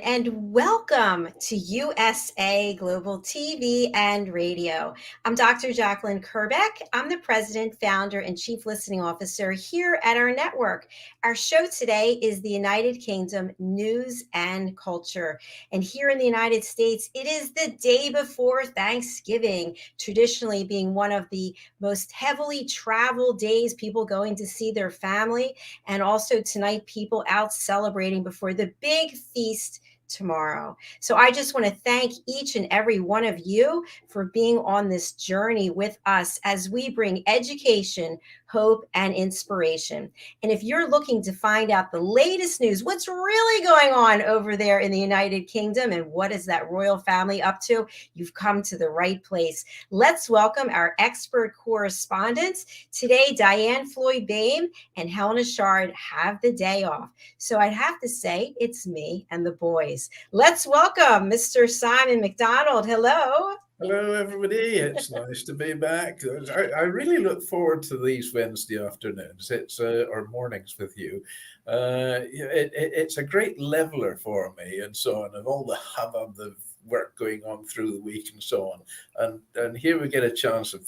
and welcome to USA Global TV and Radio. I'm Dr. Jacalyn Kerbeck. I'm the President, Founder, and Chief Listening Officer here at our network. Our show today is the United Kingdom News and Culture. And here in the United States, it is the day before Thanksgiving, traditionally being one of the most heavily traveled days, people going to see their family, and also tonight, people out celebrating before the big feast tomorrow. So I just want to thank each and every one of you for being on this journey with us as we bring education, hope, and inspiration. And if you're looking to find out the latest news, what's really going on over there in the United Kingdom and what is that royal family up to, you've come to the right place. Let's welcome our expert correspondents. Today, DIANN, FLOYD, BOEHM, and Helena Chard have the day off. So I'd have to say it's me and the boys. Let's welcome Mr. Simon MacDonald. Hello. Hello, everybody. It's nice to be back. I really look forward to these Wednesday afternoons. Or mornings with you. It's a great leveler for me, and so on, of all the hubbub of work going on through the week and so on. And here we get a chance to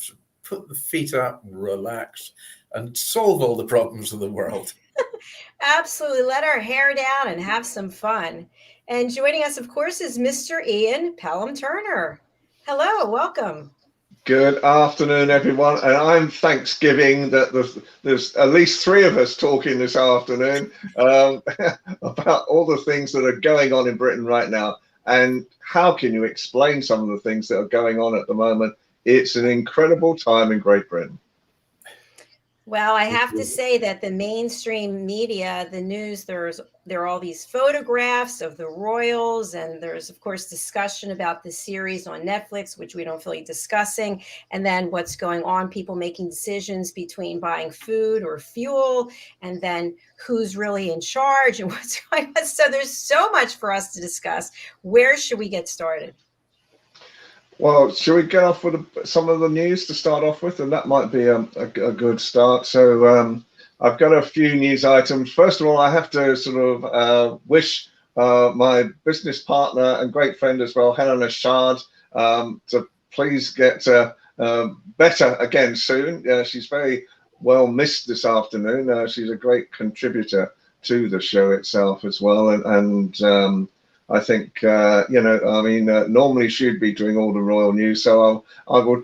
put the feet up and relax and solve all the problems of the world. Absolutely. Let our hair down and have some fun. And joining us, of course, is Mr. Ian Pelham Turner. Hello, welcome. Good afternoon, everyone. And I'm Thanksgiving that there's at least three of us talking this afternoon about all the things that are going on in Britain right now. And how can you explain some of the things that are going on at the moment? It's an incredible time in Great Britain. Well, I have to say that the mainstream media, the news, there are all these photographs of the royals, and there's, of course, discussion about the series on Netflix, which we don't feel like discussing, and then what's going on, people making decisions between buying food or fuel, and then who's really in charge and what's going on. So there's so much for us to discuss. Where should we get started? Well, shall we get off with some of the news to start off with? And that might be a good start. So I've got a few news items. First of all, I have to sort of wish my business partner and great friend as well, Helena Chard, to please get better again soon. She's very well missed this afternoon. She's a great contributor to the show itself as well. And I think, normally she'd be doing all the royal news, so I will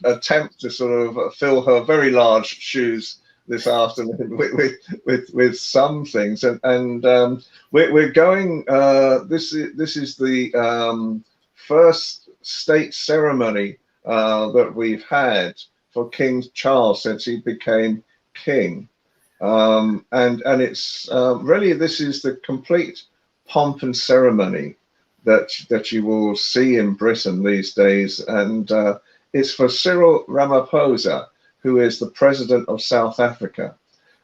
attempt to sort of fill her very large shoes this afternoon with some things. And we're going, this is the first state ceremony that we've had for King Charles since he became king. And it's really, this is the complete pomp and ceremony that you will see in Britain these days, and it's for Cyril Ramaphosa, who is the president of South Africa.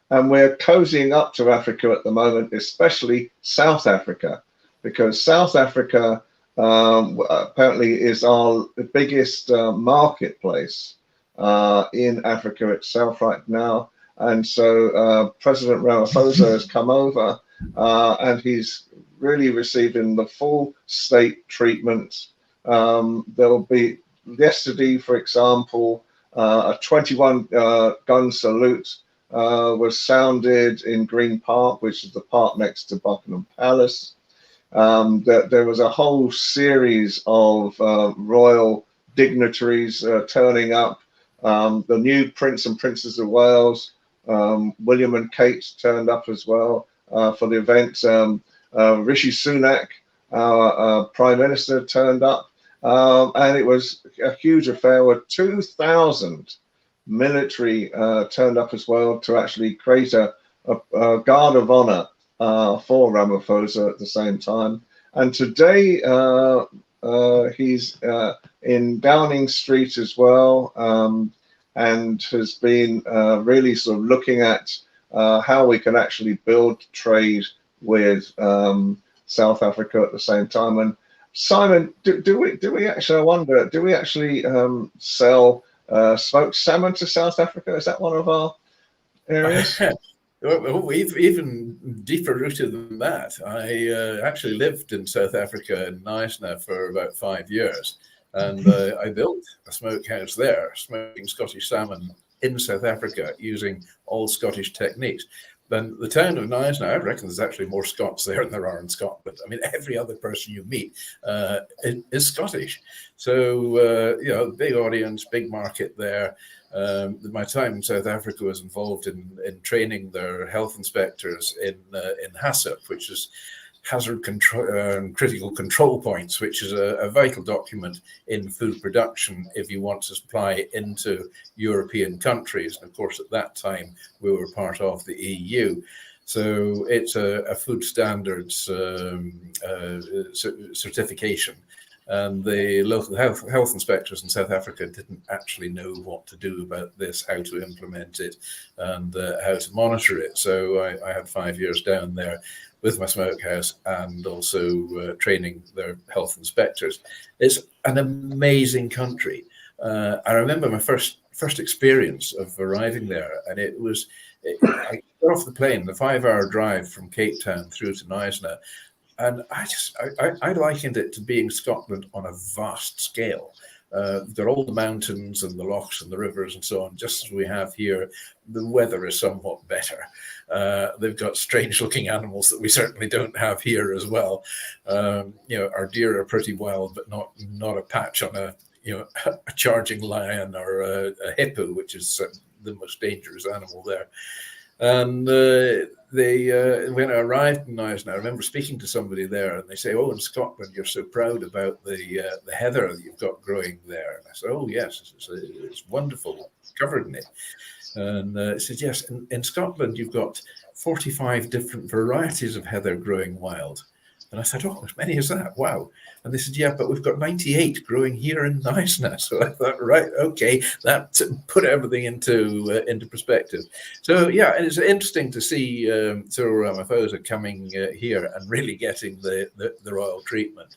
And we're cozying up to Africa at the moment, especially South Africa, because South Africa apparently is our biggest marketplace in Africa itself right now. And so President Ramaphosa has come over and he's really receiving the full state treatment. There'll be, yesterday, for example, a 21 gun salute was sounded in Green Park, which is the park next to Buckingham Palace. There was a whole series of royal dignitaries turning up. The new Prince and Princess of Wales, William and Kate, turned up as well for the event. Rishi Sunak, our Prime Minister, turned up, and it was a huge affair where 2,000 military turned up as well to actually create a guard of honor for Ramaphosa at the same time. And today he's in Downing Street as well, and has been really sort of looking at how we can actually build trade with South Africa at the same time. And Simon, do we actually, I wonder, do we actually sell smoked salmon to South Africa? Is that one of our areas? Well, even deeper rooted than that. I actually lived in South Africa in Knysna for about 5 years, and I built a smokehouse there, smoking Scottish salmon in South Africa using all Scottish techniques. Then the town of Knysna, I reckon there's actually more Scots there than there are in Scotland. I mean, every other person you meet is Scottish. So, you know, big audience, big market there. My time in South Africa was involved in training their health inspectors in HACCP, which is hazard control, critical control points, which is a vital document in food production if you want to supply into European countries. And of course, at that time, we were part of the EU. So it's a food standards certification. And the local health inspectors in South Africa didn't actually know what to do about this, how to implement it, and how to monitor it. So I had 5 years down there with my smokehouse and also training their health inspectors. It's an amazing country. I remember my first experience of arriving there, and I got off the plane, the 5-hour drive from Cape Town through to Knysna. And I likened it to being Scotland on a vast scale. They're all the mountains and the lochs and the rivers and so on, just as we have here. The weather is somewhat better. They've got strange-looking animals that we certainly don't have here as well. You know, our deer are pretty wild, but not a patch on a charging lion or a hippo, which is the most dangerous animal there. And when I arrived in Knysna, I remember speaking to somebody there, and they say, "Oh, in Scotland, you're so proud about the heather that you've got growing there." And I said, "Oh, yes, it's wonderful, covered in it." And it said, "Yes, in Scotland, you've got 45 different varieties of heather growing wild." And I said, "Oh, as many as that? Wow." And they said, "Yeah, but we've got 98 growing here in Knysna." So I thought, right, okay, that put everything into perspective. So yeah, and it's interesting to see Cyril Ramaphosa coming here and really getting the royal treatment.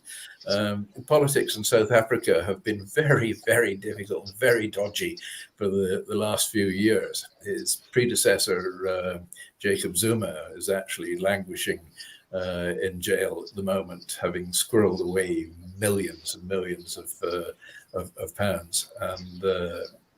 Politics in South Africa have been very, very difficult, very dodgy for the last few years. His predecessor, Jacob Zuma, is actually languishing in jail at the moment, having squirreled away millions and millions of pounds, and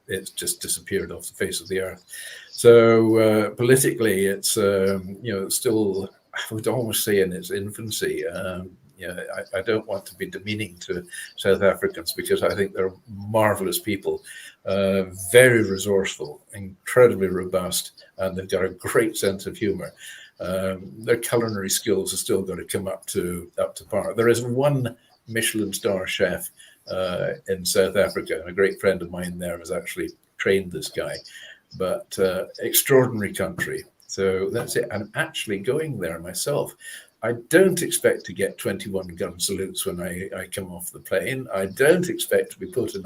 it's just disappeared off the face of the earth. So politically, it's still, I would almost say, in its infancy. I don't want to be demeaning to South Africans, because I think they're marvelous people, very resourceful, incredibly robust, and they've got a great sense of humor. Their culinary skills are still going to come up to par. There is one Michelin star chef in South Africa, and a great friend of mine there has actually trained this guy. But extraordinary country. So that's it. I'm actually going there myself. I don't expect to get 21 gun salutes when I come off the plane. I don't expect to be put in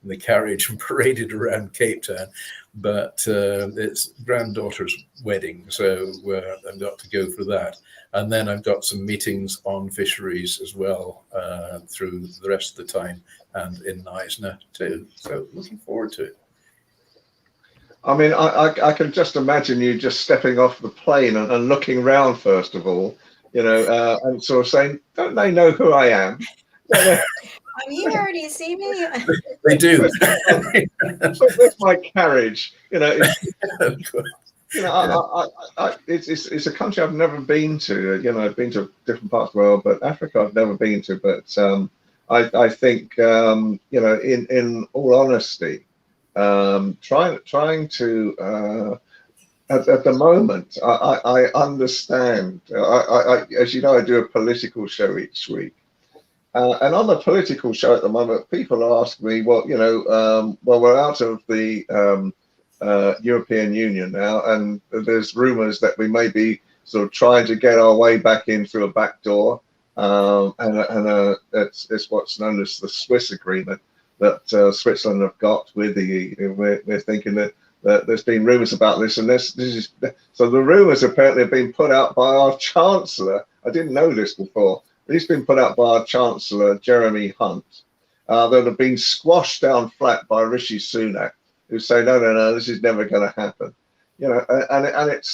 the carriage and paraded around Cape Town, but it's granddaughter's wedding, so I've got to go for that. And then I've got some meetings on fisheries as well through the rest of the time, and in Knysna too. So looking forward to it. I mean, I can just imagine you just stepping off the plane and looking around first of all, and sort of saying, "Don't they know who I am?" You already see me. They do. Where's my carriage? It's a country I've never been to. I've been to different parts of the world, but Africa I've never been to. But I think in all honesty, trying to at the moment, I understand. As you know, I do a political show each week, and on the political show at the moment, people ask me, well, we're out of the European Union now, and there's rumours that we may be sort of trying to get our way back in through a back door, and it's what's known as the Swiss agreement that Switzerland have got with the EU. We're thinking that there's been rumours about this, and so the rumours apparently have been put out by our Chancellor. I didn't know this before. These have been put out by our Chancellor, Jeremy Hunt, that have been squashed down flat by Rishi Sunak, who say, no, this is never going to happen. you know, and it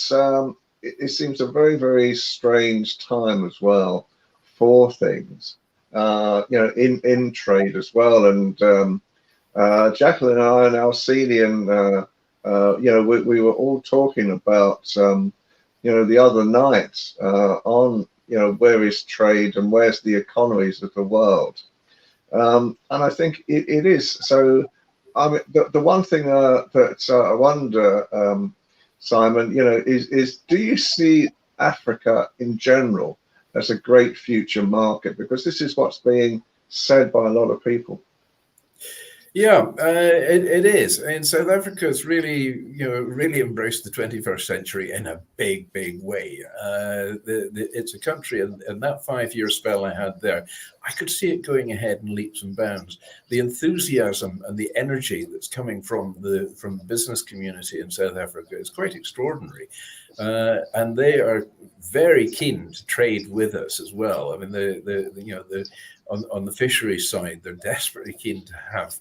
seems a very, very strange time as well for things, you know, in trade as well. And Jacalyn and I and Alcedian, you know, we were all talking about, you know, the other night on, you know, where is trade and where's the economies of the world. And I think it is. So, I mean, the one thing that I wonder, Simon, you know, is do you see Africa in general as a great future market? Because this is what's being said by a lot of people. Yeah, it is. And South Africa's really, you know, really embraced the 21st century in a big, big way. It's a country, and that 5-year spell I had there, I could see it going ahead in leaps and bounds. The enthusiasm and the energy that's coming from the business community in South Africa is quite extraordinary. And they are very keen to trade with us as well. I mean, you know, on the fisheries side, they're desperately keen to have,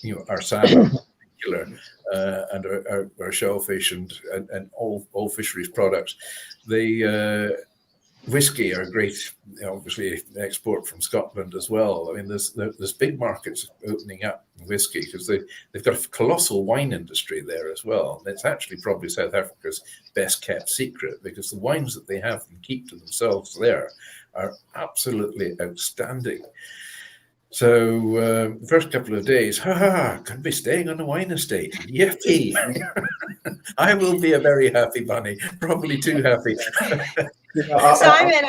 you know, our salmon in particular, and our shellfish and all fisheries products. The whiskey are great, obviously export from Scotland as well. I mean, there's big markets opening up in whiskey because they've got a colossal wine industry there as well. And it's actually probably South Africa's best kept secret, because the wines that they have and keep to themselves there are absolutely outstanding. So the first couple of days, could be staying on a wine estate. Yippee! I will be a very happy bunny, probably too happy. Simon,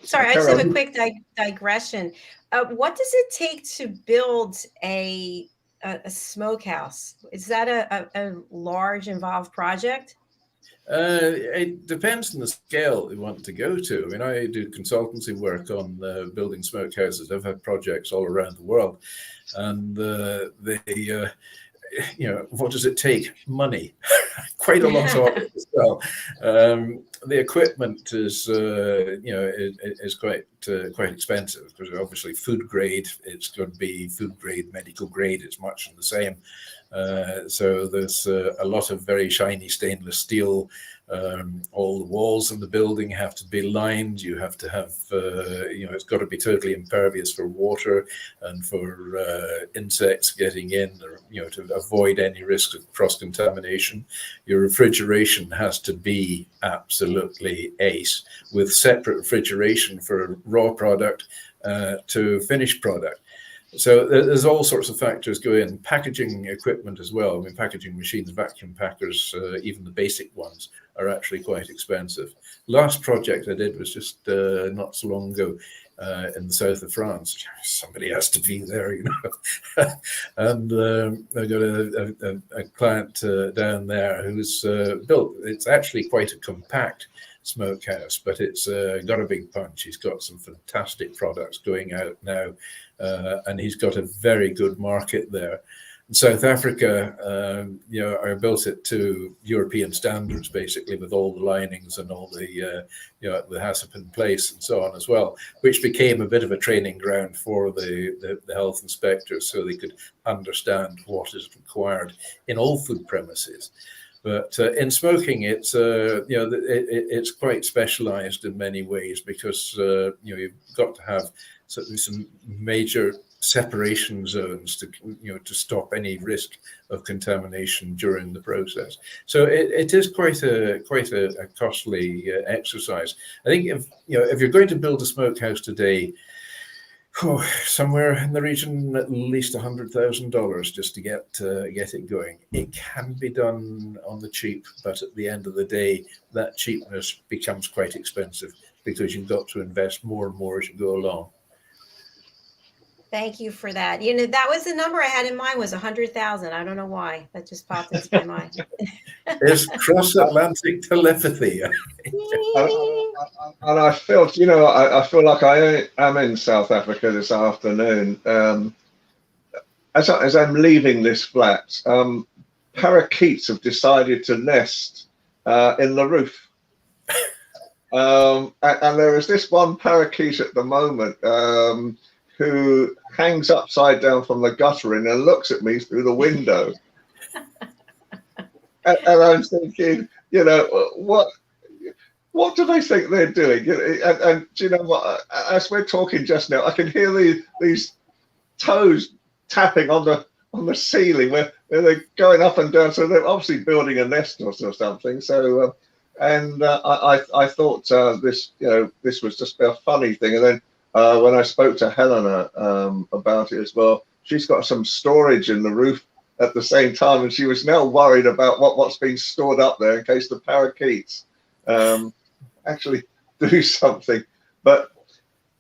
sorry, I just have a quick digression. What does it take to build a smokehouse? Is that a large involved project? It depends on the scale we want to go to. I mean, I do consultancy work on building smokehouses. I've had projects all around the world, and you know, what does it take? Money, quite a lot of it as well. The equipment is, you know, is quite expensive, because obviously food grade, it's going to be food grade, medical grade. It's much the same. So there's a lot of very shiny stainless steel. All the walls in the building have to be lined. You have to have, you know, it's got to be totally impervious for water and for insects getting in, or, you know, to avoid any risk of cross-contamination. Your refrigeration has to be absolutely ace, with separate refrigeration for raw product to finished product. So there's all sorts of factors go in. Packaging equipment as well. I mean, packaging machines, vacuum packers, even the basic ones are actually quite expensive. Last project I did was just not so long ago in the south of France. Somebody has to be there, you know. And I got a client down there who's built, it's actually quite a compact smokehouse, but it's got a big punch. He's got some fantastic products going out now, and he's got a very good market there. In South Africa, you know, I built it to European standards, basically, with all the linings and all the, you know, the HACCP in place and so on as well, which became a bit of a training ground for the health inspectors, so they could understand what is required in all food premises. But in smoking, it's you know, it's quite specialised in many ways, because you know, you've got to have some major separation zones to, you know, to stop any risk of contamination during the process. So it is quite a costly exercise. I think if you're going to build a smokehouse today, somewhere in the region at least $100,000 just to get it going. It can be done on the cheap, but at the end of the day, that cheapness becomes quite expensive, because you've got to invest more and more as you go along. Thank you for that. You know, that was the number I had in mind, was 100,000. I don't know why. That just popped into my mind. It's cross-Atlantic telepathy. And I feel, you know, I feel like I am in South Africa this afternoon. As I'm leaving this flat, parakeets have decided to nest in the roof. And there is this one parakeet at the moment who hangs upside down from the guttering and looks at me through the window. and I'm thinking, you know, what do they think they're doing? And do you know what? As we're talking just now, I can hear these toes tapping on the ceiling where they're going up and down. So they're obviously building a nest or something. So I thought this, you know, this was just a funny thing. And then when I spoke to Helena about it as well, she's got some storage in the roof at the same time, and she was now worried about what's being stored up there in case the parakeets actually do something. But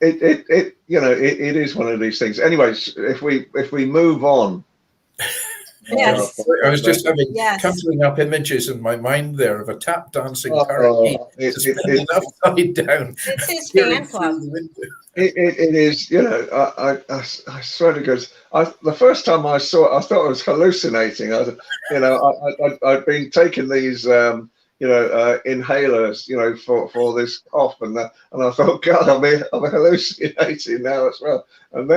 it you know, it is one of these things. Anyways, if we move on. Yes. I was just having Yes. conjuring up images in my mind there of a tap dancing parakeet suspended upside down. It's his fan club. It is, you know, I swear to goodness, the first time I saw it, I thought I was hallucinating. I'd been taking these, you know, inhalers, you know, for this cough, and I thought, God, I'm hallucinating now as well. And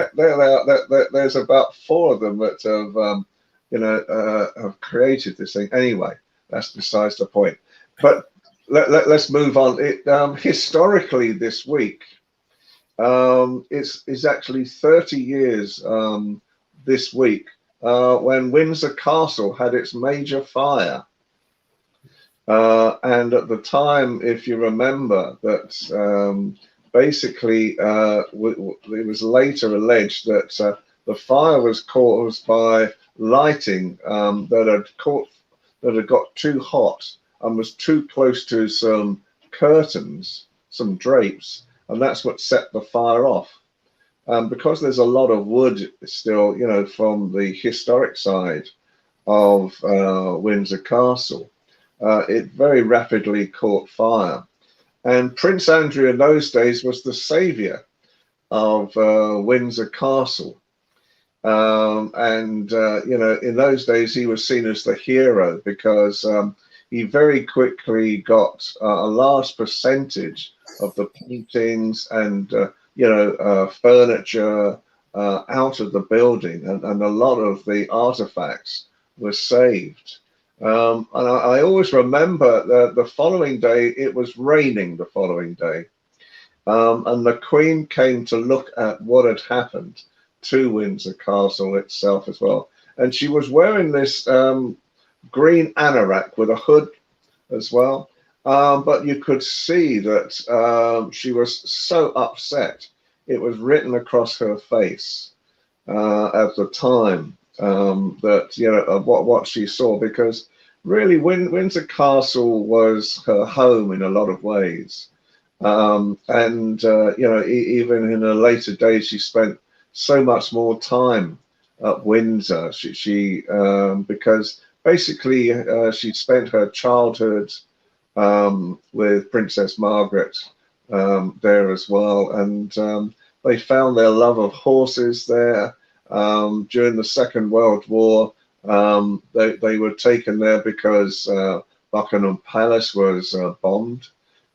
there's about 4 of them that have, you know, have created this thing. Anyway, that's besides the point. But let's move on. Historically, this week, it's actually 30 years this week when Windsor Castle had its major fire. And at the time, if you remember, that basically it was later alleged that the fire was caused by lighting that had got too hot and was too close to some curtains, some drapes, and that's what set the fire off. Because there's a lot of wood still, you know, from the historic side of Windsor Castle, it very rapidly caught fire. And Prince Andrew in those days was the savior of Windsor Castle. You know, in those days he was seen as the hero because he very quickly got a large percentage of the paintings and you know, furniture out of the building, and a lot of the artifacts were saved. And I always remember the following day, it was raining the following day, and the Queen came to look at what had happened to Windsor Castle itself as well. And she was wearing this green anorak with a hood as well. But you could see that she was so upset. It was written across her face at the time that, you know, what she saw, because really Windsor Castle was her home in a lot of ways. You know, even in her later days, she spent so much more time at Windsor. She because basically she spent her childhood with Princess Margaret there as well, and they found their love of horses there. During the Second World War, they were taken there because Buckingham Palace was bombed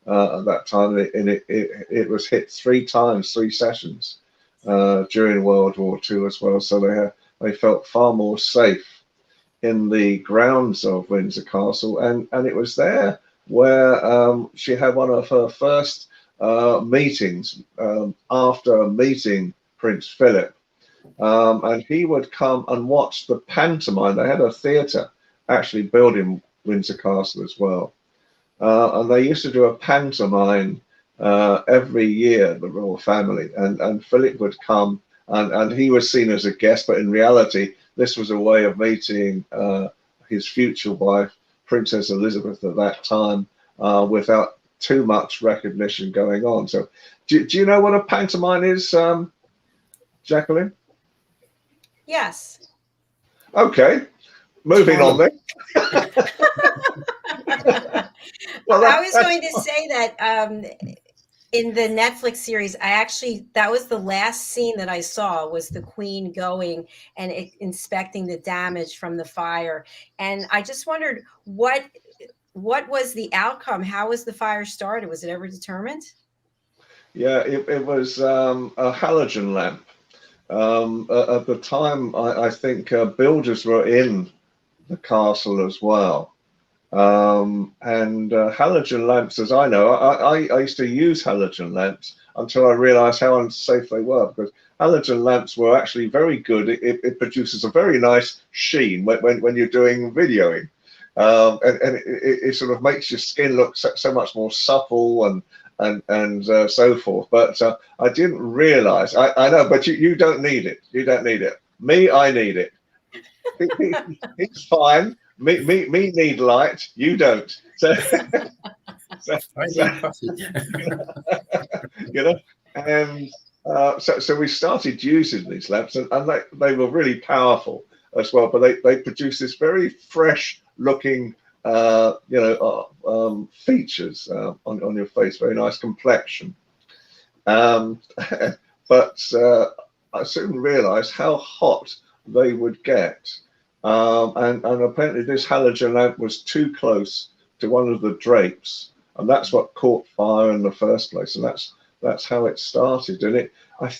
at that time, and it was hit 3 times, 3 sessions during World War II as well. So they felt far more safe in the grounds of Windsor Castle, and it was there where she had one of her first meetings after meeting Prince Philip, and he would come and watch the pantomime. They had a theatre actually built in Windsor Castle as well, and they used to do a pantomime every year, the royal family, and Philip would come, and he was seen as a guest, but in reality this was a way of meeting his future wife, Princess Elizabeth, at that time, without too much recognition going on. So do you know what a pantomime is, Jacalyn? Yes. Okay, moving on then. Well, I was going to say that in the Netflix series, that was the last scene that I saw, was the Queen going and inspecting the damage from the fire. And I just wondered what was the outcome? How was the fire started? Was it ever determined? Yeah, it was a halogen lamp. At the time, I think builders were in the castle as well. And halogen lamps, as I know, I used to use halogen lamps until I realized how unsafe they were, because halogen lamps were actually very good. It produces a very nice sheen when you're doing videoing. And it sort of makes your skin look so much more supple and so forth. But I didn't realize, I know, but you don't need it. You don't need it. Me, I need it. It's fine. Me need light. You don't. So, I need puffy. you know, and so we started using these lamps, and they were really powerful as well. But they produce this very fresh looking, features on your face. Very nice complexion. But I soon realised how hot they would get. And apparently this halogen lamp was too close to one of the drapes, and that's what caught fire in the first place, and that's how it started. And I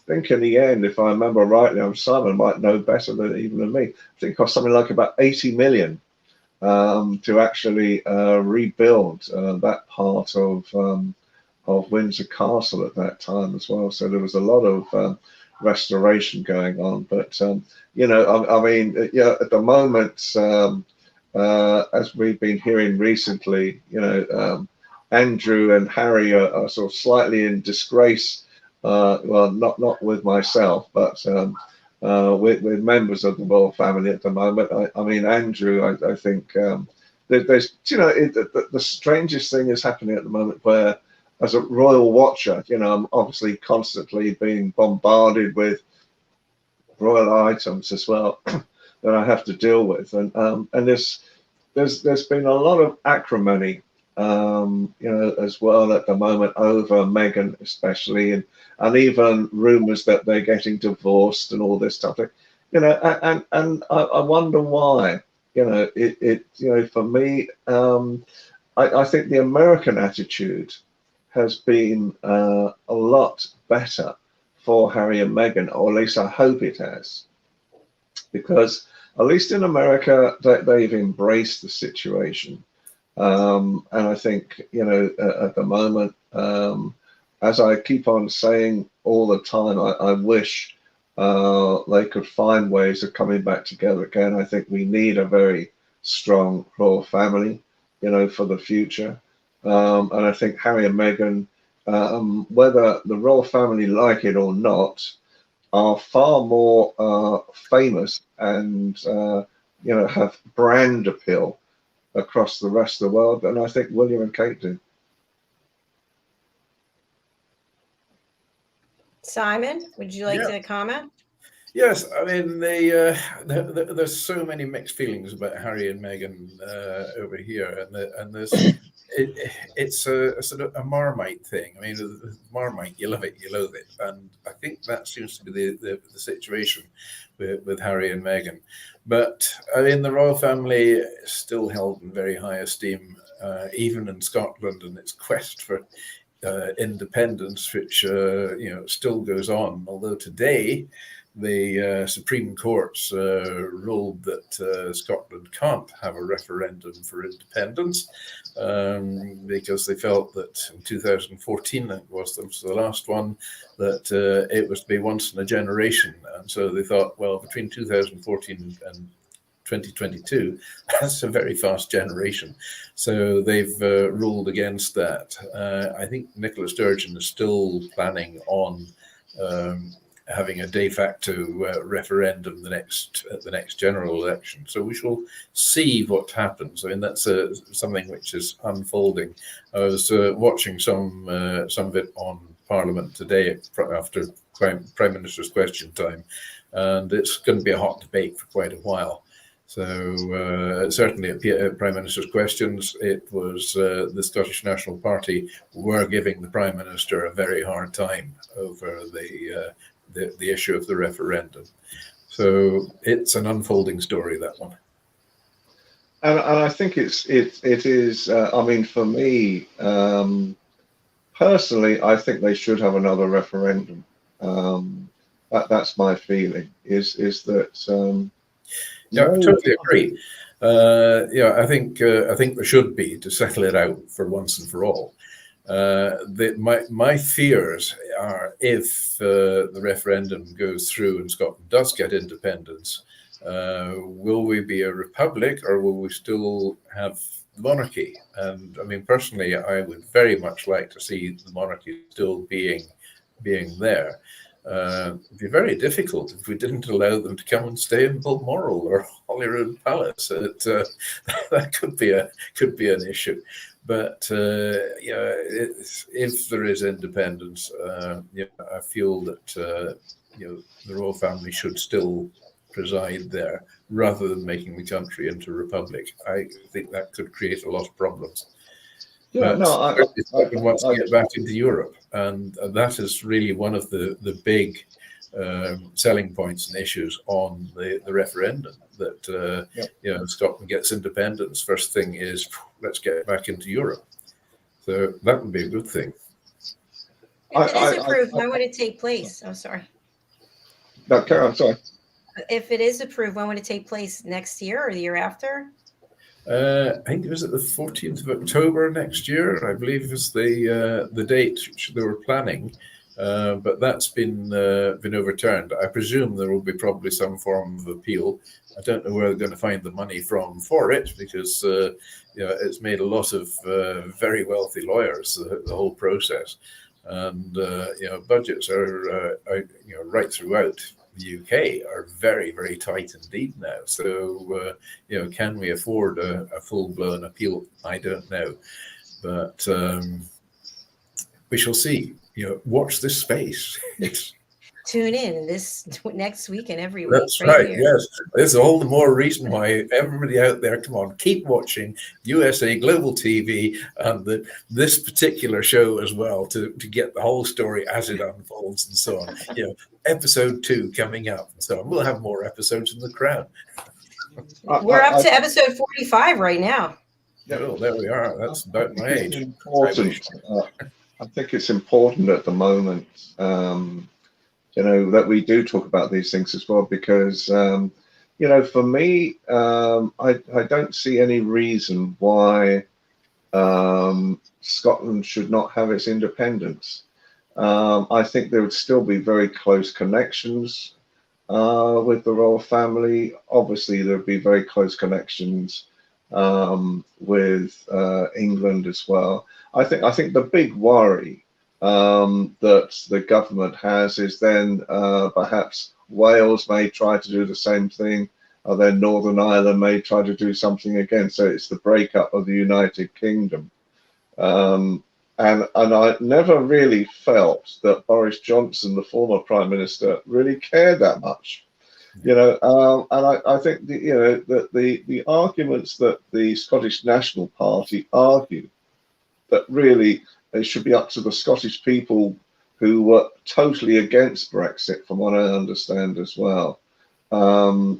think in the end, if I remember rightly, Simon might know better than me, I think it cost something like about 80 million to actually rebuild that part of Windsor Castle at that time as well. So there was a lot of restoration going on, but you know, I mean, yeah, at the moment, as we've been hearing recently, you know, Andrew and Harry are sort of slightly in disgrace. Well, not with myself, but with members of the royal family at the moment. I mean, Andrew, I think there's, you know, the strangest thing is happening at the moment where, as a royal watcher, you know, I'm obviously constantly being bombarded with royal items as well that I have to deal with, and there's been a lot of acrimony, you know, as well at the moment over Meghan especially, and even rumours that they're getting divorced and all this stuff. You know, and I wonder why. You know, you know, for me, I think the American attitude has been a lot better for Harry and Meghan, or at least I hope it has, because at least in America they've embraced the situation, and I think, you know, at the moment, as I keep on saying all the time, I wish they could find ways of coming back together again. I think we need a very strong royal family, you know, for the future, and I think Harry and Meghan, whether the royal family like it or not, are far more famous and you know, have brand appeal across the rest of the world than I think William and Kate do. Simon, would you like to comment? Yes, I mean, there's so many mixed feelings about Harry and Meghan over here, and it's a sort of a Marmite thing. I mean, Marmite, you love it, you loathe it, and I think that seems to be the situation with Harry and Meghan. But I mean, the royal family is still held in very high esteem, even in Scotland, and its quest for independence, which you know, still goes on. Although today, the Supreme Court's ruled that Scotland can't have a referendum for independence, because they felt that in 2014, that was the last one, that it was to be once in a generation. And so they thought, well, between 2014 and 2022, that's a very fast generation. So they've ruled against that. I think Nicola Sturgeon is still planning on having a de facto referendum at the next general election. So we shall see what happens. I mean, that's something which is unfolding. I was watching some of it on Parliament today after Prime Minister's question time, and it's going to be a hot debate for quite a while. So certainly at Prime Minister's questions, it was the Scottish National Party were giving the Prime Minister a very hard time over the issue of the referendum. So it's an unfolding story, that one. And I think it is. I mean, for me personally, I think they should have another referendum. That's my feeling. Is that? Yeah, I totally agree. I think there should be, to settle it out for once and for all. My fears are, if the referendum goes through and Scotland does get independence, will we be a republic, or will we still have the monarchy? And I mean, personally, I would very much like to see the monarchy still being there. It'd be very difficult if we didn't allow them to come and stay in Balmoral or Holyrood Palace. That could be an issue. But if there is independence, I feel that the royal family should still preside there, rather than making the country into a republic. I think that could create a lot of problems. Yeah, but Scotland wants to get back into Europe, and that is really one of the big selling points and issues on the referendum. That Scotland gets independence. First thing is, let's get back into Europe. So that would be a good thing. If it is approved, when would it take place? Oh, sorry. No, Karen, I'm sorry. If it is approved, when would it take place? Next year or the year after? I think it was at the 14th of October next year, I believe, is the date which they were planning. But that's been overturned. I presume there will be probably some form of appeal. I don't know where they're going to find the money for it, because it's made a lot of very wealthy lawyers, the whole process, and budgets are right throughout the UK are very, very tight indeed now. So can we afford a full-blown appeal? I don't know, but we shall see. Watch this space. Tune in this next week and every week. That's right. Yes, this is all the more reason why everybody out there, come on, keep watching USA Global TV and this particular show as well, to get the whole story as it unfolds and so on. Episode 2 coming up and so on. We'll have more episodes in The Crown. We're up to episode 45 right now. Oh, there we are. That's about my age. Important. I think it's important at the moment, that we do talk about these things as well, because, for me, I don't see any reason why Scotland should not have its independence. I think there would still be very close connections with the royal family. Obviously, there would be very close connections with England as well. I think the big worry that the government has is then perhaps Wales may try to do the same thing, or then Northern Ireland may try to do something again. So it's the breakup of the United Kingdom. And I never really felt that Boris Johnson, the former Prime Minister, really cared that much. And I think that the arguments that the Scottish National Party argue, that really it should be up to the Scottish people, who were totally against Brexit, from what I understand as well,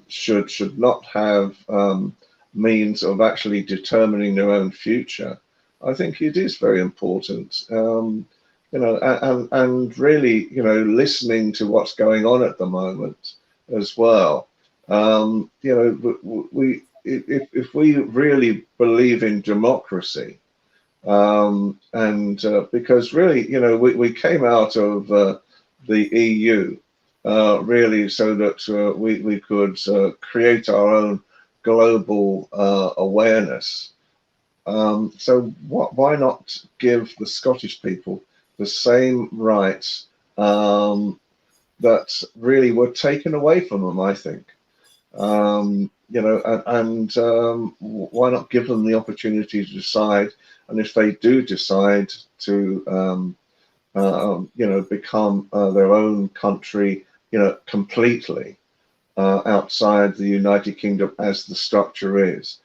should not have means of actually determining their own future. I think it is very important, and really, listening to what's going on at the moment as well. If we really believe in democracy, because really, we came out of the EU really so that we could create our own global awareness. So why not give the Scottish people the same rights that really were taken away from them, I think. Why not give them the opportunity to decide? And if they do decide to, become their own country, completely outside the United Kingdom as the structure is,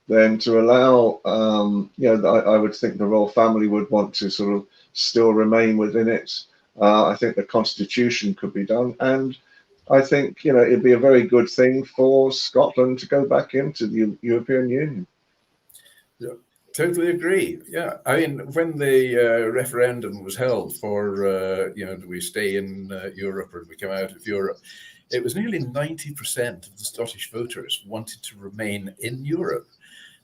then to allow, I would think the royal family would want to sort of still remain within it. I think the constitution could be done, and I think it'd be a very good thing for Scotland to go back into the European Union. Yeah, totally agree. Yeah, I mean, when the referendum was held for do we stay in Europe or do we come out of Europe? it was nearly 90% of the Scottish voters wanted to remain in Europe.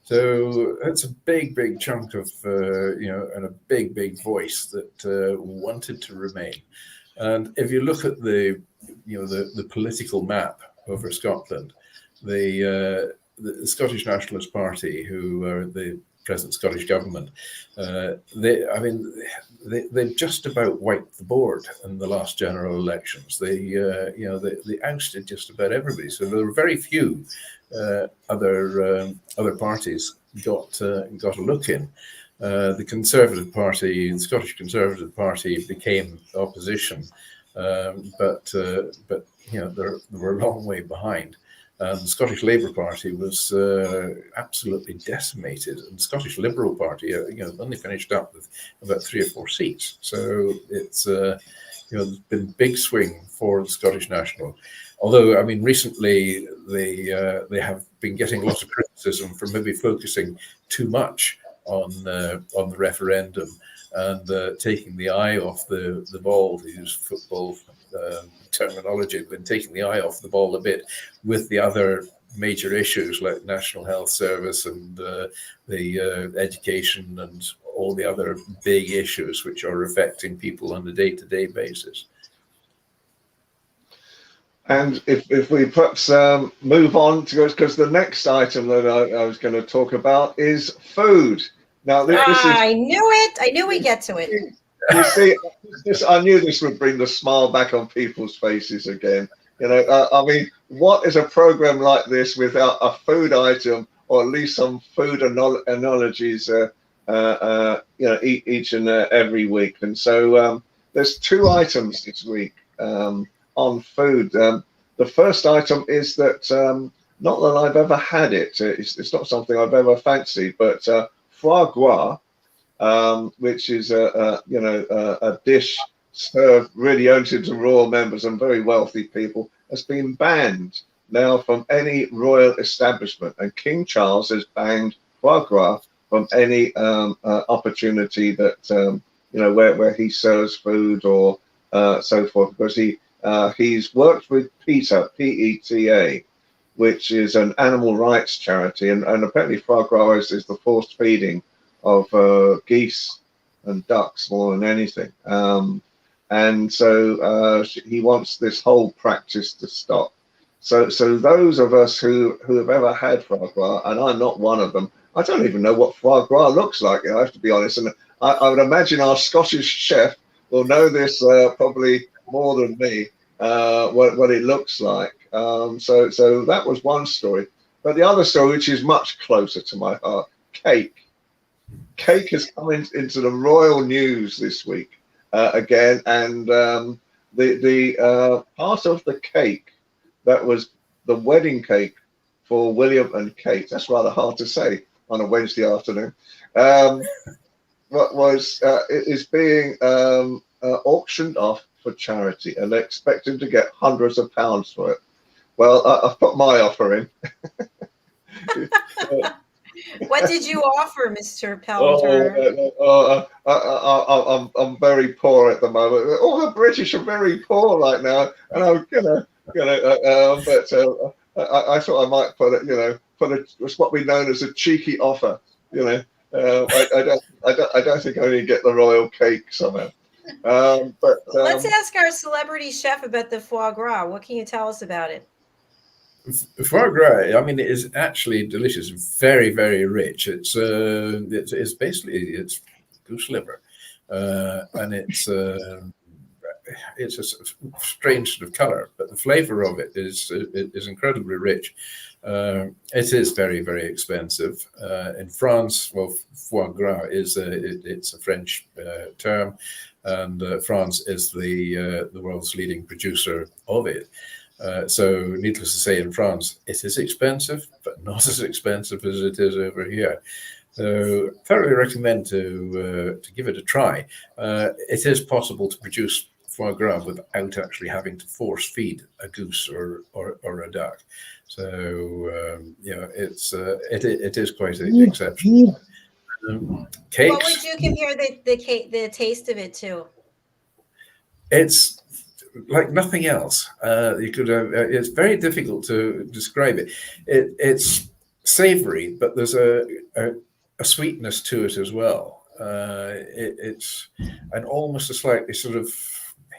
So that's a big, big chunk of, and a big, big voice that wanted to remain. And if you look at the political map over Scotland, the Scottish Nationalist Party, who are the present Scottish government, they've just about wiped the board in the last general elections. They ousted just about everybody. So there were very few other parties got a look in. The Conservative Party, the Scottish Conservative Party, became opposition, but they were a long way behind. The Scottish Labour Party was absolutely decimated, and the Scottish Liberal Party, only finished up with about 3 or 4 seats. So it's there's been a big swing for the Scottish National. Although, I mean, recently they have been getting lots of criticism for maybe focusing too much on the referendum and taking the eye off the ball, to use football terminology, been taking the eye off the ball a bit with the other major issues like National Health Service and the education and all the other big issues which are affecting people on a day-to-day basis. And if we perhaps move on to, because the next item that I was going to talk about is food. Now, this is, I knew it. I knew we'd get to it. You see, I knew this would bring the smile back on people's faces again. I mean, what is a program like this without a food item, or at least some food analogies, each and every week? And so there's 2 items this week on food. The first item is that, not that I've ever had it, it's not something I've ever fancied, but foie gras, which is a dish served really only to royal members and very wealthy people, has been banned now from any royal establishment, and King Charles has banned foie gras from any opportunity that where he serves food or so forth, because he's worked with PETA, PETA, which is an animal rights charity, and apparently foie gras is the forced feeding of geese and ducks more than anything, and so he wants this whole practice to stop. So those of us who have ever had foie gras, and I'm not one of them, I don't even know what foie gras looks like, I have to be honest, and I would imagine our Scottish chef will know this probably more than me, what it looks like. So that was one story, but the other story, which is much closer to my heart, cake. Cake has come into the royal news this week again, and the part of the cake that was the wedding cake for William and Kate, that's rather hard to say on a Wednesday afternoon, is being auctioned off for charity, and they're expecting to get hundreds of pounds for it. Well, I've put my offer in. What did you offer, Mr. Pelter? I'm very poor at the moment. All the British are very poor right now, and I'm but I thought I might put it, it's what we know as a cheeky offer. I don't think I only get the royal cake somehow. But let's ask our celebrity chef about the foie gras. What can you tell us about it? Foie gras, I mean, it is actually delicious, very, very rich. It's basically goose liver, and it's a strange sort of color, but the flavor of it is incredibly rich. It is very, very expensive. In France, well, foie gras it's a French term, and France is the world's leading producer of it. So needless to say, in France, it is expensive, but not as expensive as it is over here. So thoroughly recommend to give it a try. It is possible to produce foie gras without actually having to force feed a goose or a duck. So it is quite exceptional. Cakes. What would you compare the taste of it to? It's like nothing else. You could it's very difficult to describe it. It's savory, but there's a sweetness to it as well. It's and almost a slightly sort of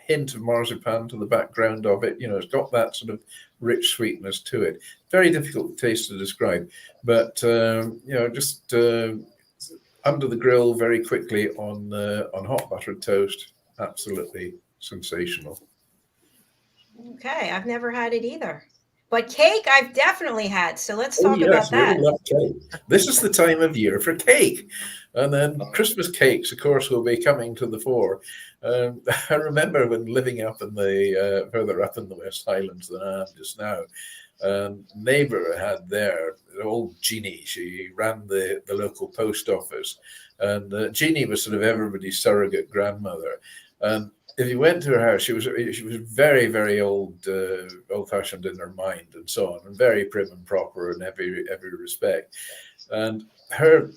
hint of marzipan to the background of it. You know, it's got that sort of rich sweetness to it. Very difficult taste to describe, but you know, just under the grill very quickly on hot buttered toast. Absolutely sensational. Okay, I've never had it either. But cake, I've definitely had. So let's Oh talk yes, about that. we love cake. This is the time of year for cake. And then Christmas cakes, of course, will be coming to the fore. I remember when living up in the further up in the West Highlands than I am just now. Neighbour had their old Jeannie. She ran the local post office, and Jeannie was sort of everybody's surrogate grandmother. And if you went to her house, she was very, very old-fashioned in her mind and so on, and very prim and proper in every respect. And her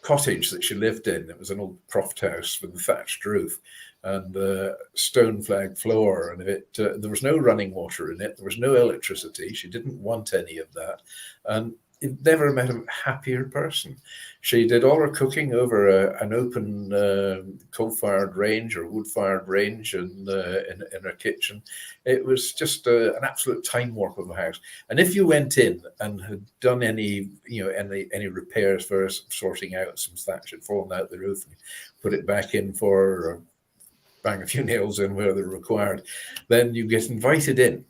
cottage that she lived in, it was an old croft house with a thatched roof and stone flag floor, and there was no running water in it. There was no electricity. She didn't want any of that, and you've never met a happier person. She did all her cooking over an open coal-fired range or wood-fired range in her kitchen. It was just an absolute time warp of a house. And if you went in and had done any repairs for sorting out some thatch had fallen out the roof, and put it back in or bang a few nails in where they're required, then you get invited in,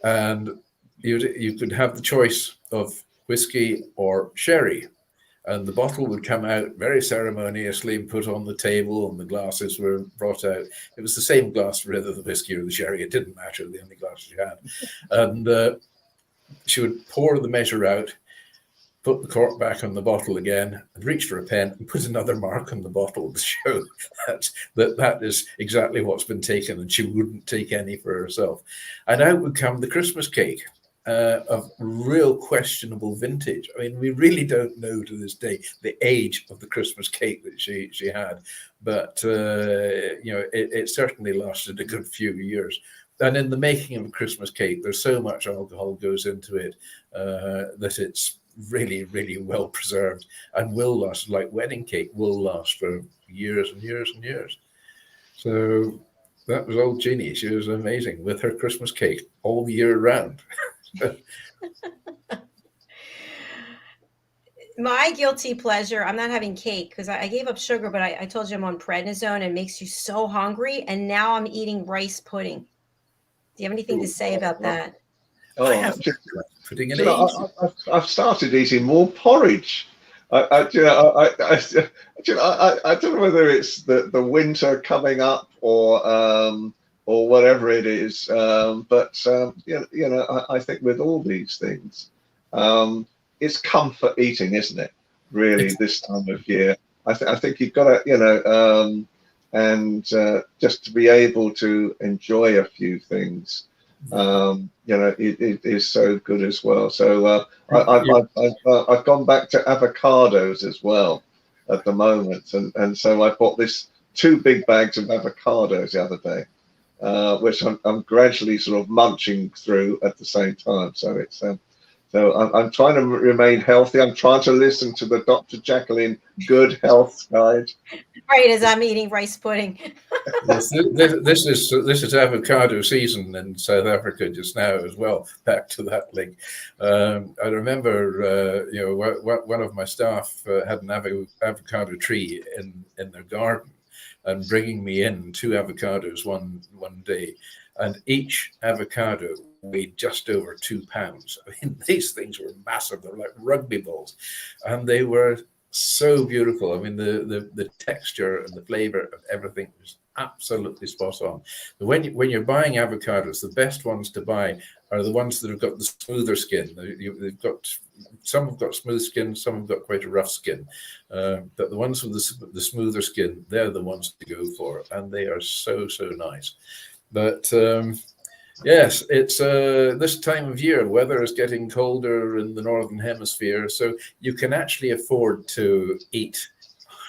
and you could have the choice of whiskey or sherry, and the bottle would come out very ceremoniously and put on the table, and the glasses were brought out. It was the same glass for either the whiskey or the sherry. It didn't matter, the only glass she had. And she would pour the measure out, put the cork back on the bottle again, and reach for a pen and put another mark on the bottle to show that is exactly what's been taken, and she wouldn't take any for herself. And out would come the Christmas cake. Of real questionable vintage. I mean, we really don't know to this day the age of the Christmas cake that she had, but you know, it certainly lasted a good few years. And in the making of a Christmas cake, there's so much alcohol goes into it that it's really, really well preserved and will last, like wedding cake, will last for years and years and years. So that was old Jeannie. She was amazing with her Christmas cake all year round. My guilty pleasure, I'm not having cake because I gave up sugar, but I told you I'm on prednisone and it makes you so hungry. And now I'm eating rice pudding. Do you have anything to say about that? Oh, I have pudding in I've started eating more porridge. I don't know whether it's the winter coming up or whatever it is, but you know, I think with all these things, it's comfort eating, isn't it? Really, this time of year, I think you've got to, you know, and just to be able to enjoy a few things, you know, it is so good as well. So I've gone back to avocados as well at the moment, and so I bought 2 big bags of avocados the other day. Which I'm gradually sort of munching through at the same time. So it's so I'm trying to remain healthy. I'm trying to listen to the Dr. Jacalyn Good Health Guide. Right, as I'm eating rice pudding. Yes, this is avocado season in South Africa just now as well. Back to that link. I remember, you know, one of my staff had an avocado tree in their garden, and bringing me in 2 avocados one day, and each avocado weighed just over 2 pounds. I mean, these things were massive. They were like rugby balls, and they were so beautiful. I mean, the texture and the flavor of everything was absolutely spot on. But when you're buying avocados, the best ones to buy are the ones that have got the smoother skin. They've got, some have got smooth skin, some have got quite a rough skin. But the ones with the smoother skin, they're the ones to go for, and they are so nice. But yes, it's this time of year, weather is getting colder in the northern hemisphere, so you can actually afford to eat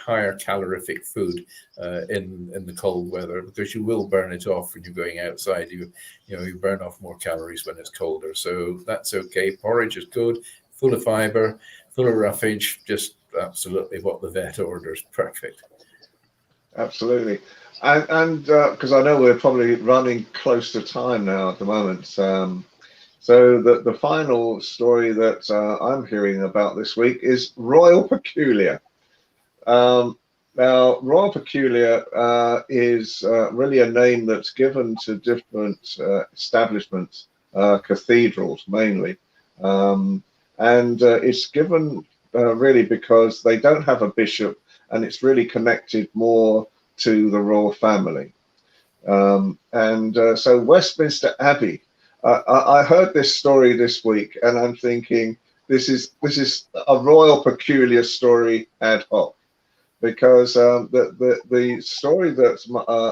higher calorific food in the cold weather, because you will burn it off when you're going outside. You burn off more calories when it's colder, so that's okay. Porridge is good, full of fiber, full of roughage, just absolutely what the vet orders. Perfect. Absolutely. And because I know we're probably running close to time now at the moment. So the final story that I'm hearing about this week is Royal Peculiar. Now, Royal Peculiar is really a name that's given to different establishments, cathedrals mainly. And it's given really because they don't have a bishop, and it's really connected more to the royal family. So Westminster Abbey, I heard this story this week, and I'm thinking this is a Royal Peculiar story ad hoc, because the story that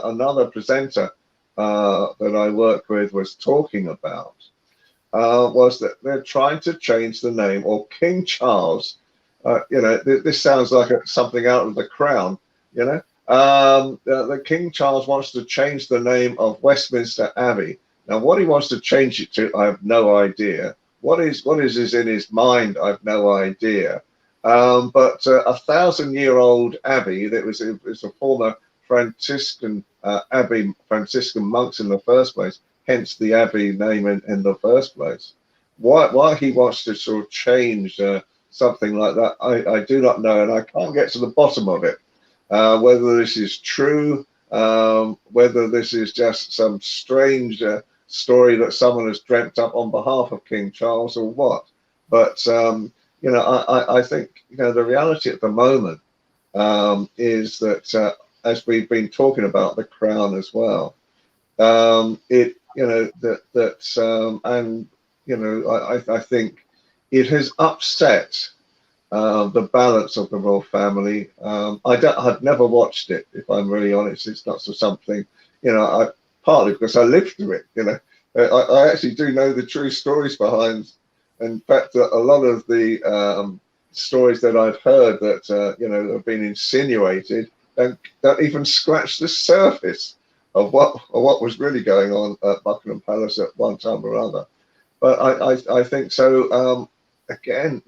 another presenter that I work with was talking about was that they're trying to change the name, or King Charles. This sounds like something out of The Crown. The King Charles wants to change the name of Westminster Abbey. Now, what he wants to change it to, I have no idea. What is in his mind, I have no idea. But 1,000-year-old abbey that was a former Franciscan abbey, Franciscan monks in the first place, hence the abbey name in the first place. Why he wants to sort of change something like that, I do not know, and I can't get to the bottom of it. Whether this is true, whether this is just some strange story that someone has dreamt up on behalf of King Charles, or what. But I think the reality at the moment is that as we've been talking about the Crown as well, I think it has upset the balance of the royal family. I've never watched it, if I'm really honest. It's not something, partly because I lived through it. I actually do know the true stories behind. In fact, a lot of the stories that I've heard that have been insinuated don't even scratch the surface of what was really going on at Buckingham Palace at one time or other. But I think so. Again,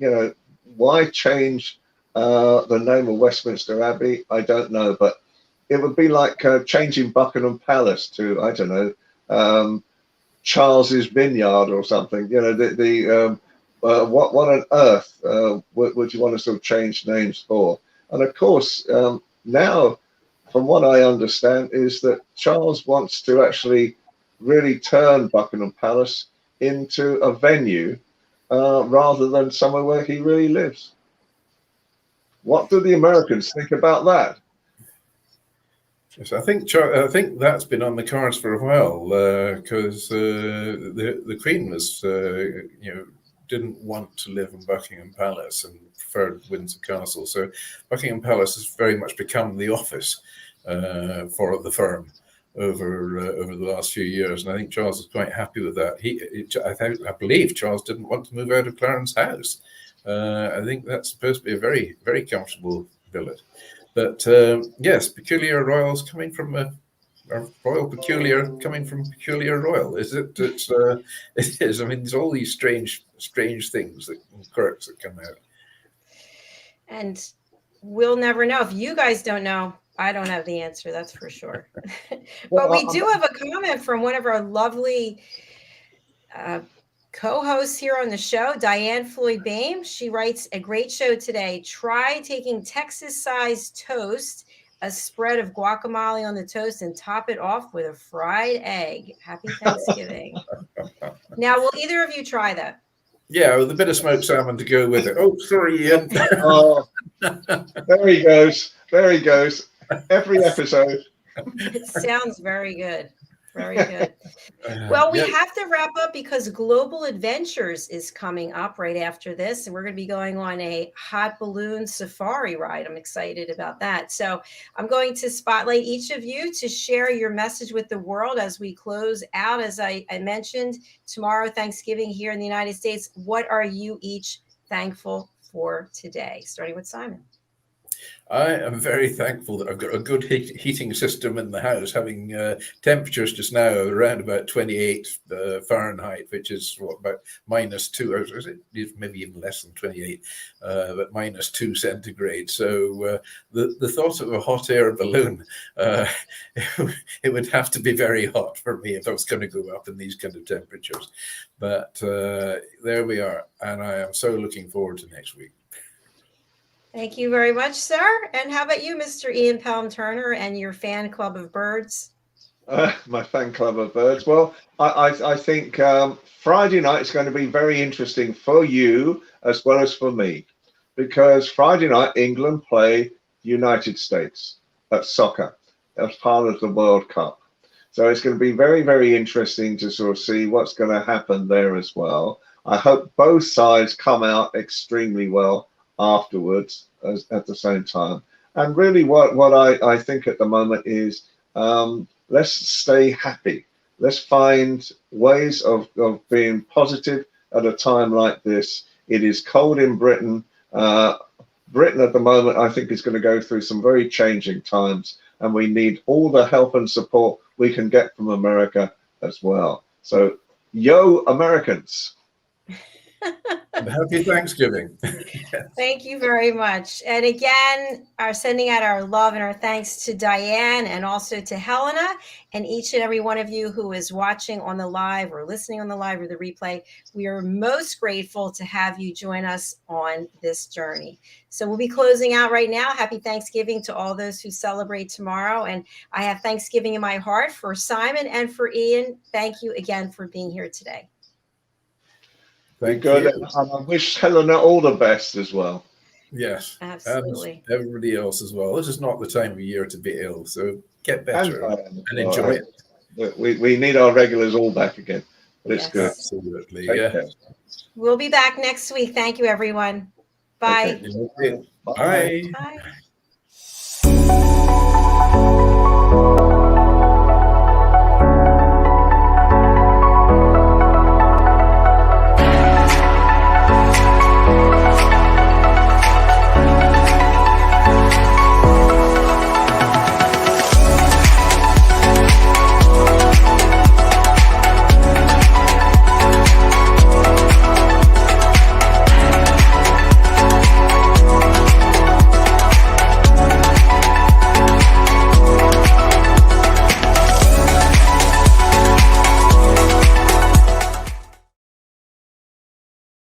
why change the name of Westminster Abbey? I don't know, but it would be like changing Buckingham Palace to, I don't know, Charles's Vineyard or something. What on earth would you want to sort of change names for? And of course, now, from what I understand, is that Charles wants to actually really turn Buckingham Palace into a venue rather than somewhere where he really lives. What do the Americans think about that? Yes, I think that's been on the cards for a while, because the Queen was, didn't want to live in Buckingham Palace and preferred Windsor Castle. So Buckingham Palace has very much become the office for the firm over the last few years, and I think Charles is quite happy with that. I believe Charles didn't want to move out of Clarence House. I think that's supposed to be a very, very comfortable villa. But yes, peculiar royals coming from a royal peculiar coming from peculiar royal. Is it? It is. I mean, there's all these strange things quirks that come out. And we'll never know. If you guys don't know, I don't have the answer, that's for sure. But we do have a comment from one of our lovely co-hosts here on the show, DIANN Floyd BOEHM. She writes, a great show today. Try taking Texas-sized toast, a spread of guacamole on the toast, and top it off with a fried egg. Happy Thanksgiving. Now, will either of you try that? Yeah, with a bit of smoked salmon to go with it. Oh, sorry, Ian. Oh, there he goes. There he goes. Every episode. It sounds very good. Very good. Well, we have to wrap up because Global Adventures is coming up right after this, and we're going to be going on a hot balloon safari ride. I'm excited about that. So I'm going to spotlight each of you to share your message with the world as we close out. As I mentioned, tomorrow, Thanksgiving here in the United States. What are you each thankful for today? Starting with Simon. I am very thankful that I've got a good heating system in the house, having temperatures just now around about 28 Fahrenheit, which is what, about -2, or is it maybe even less than 28, but -2 centigrade. So the thought of a hot air balloon, it would have to be very hot for me if I was going to go up in these kind of temperatures. But there we are, and I am so looking forward to next week. Thank you very much, sir. And how about you, Mr. Ian Pelham Turner, and your fan club of birds? My fan club of birds. Well, I think Friday night is going to be very interesting for you as well as for me, because Friday night England play the United States at soccer as part of the World Cup. So it's going to be very, very interesting to sort of see what's going to happen there as well. I hope both sides come out extremely well afterwards at the same time. And really what I think at the moment is let's stay happy. Let's find ways of being positive at a time like this. It is cold in Britain. Britain at the moment, I think, is going to go through some very changing times, and we need all the help and support we can get from America as well. So, yo, Americans. Happy Thanksgiving. Thank you very much. And again, sending out our love and our thanks to DIANN, and also to Helena, and each and every one of you who is watching on the live or listening on the live or the replay. We are most grateful to have you join us on this journey. So we'll be closing out right now. Happy Thanksgiving to all those who celebrate tomorrow. And I have Thanksgiving in my heart for Simon and for Ian. Thank you again for being here today. Thank you. And I wish Helena all the best as well. Yes, absolutely. And everybody else as well. This is not the time of year to be ill, so get better and enjoy it. We need our regulars all back again, but it's good. Absolutely, yeah. We'll be back next week. Thank you, everyone. Bye. Okay. Bye. Bye.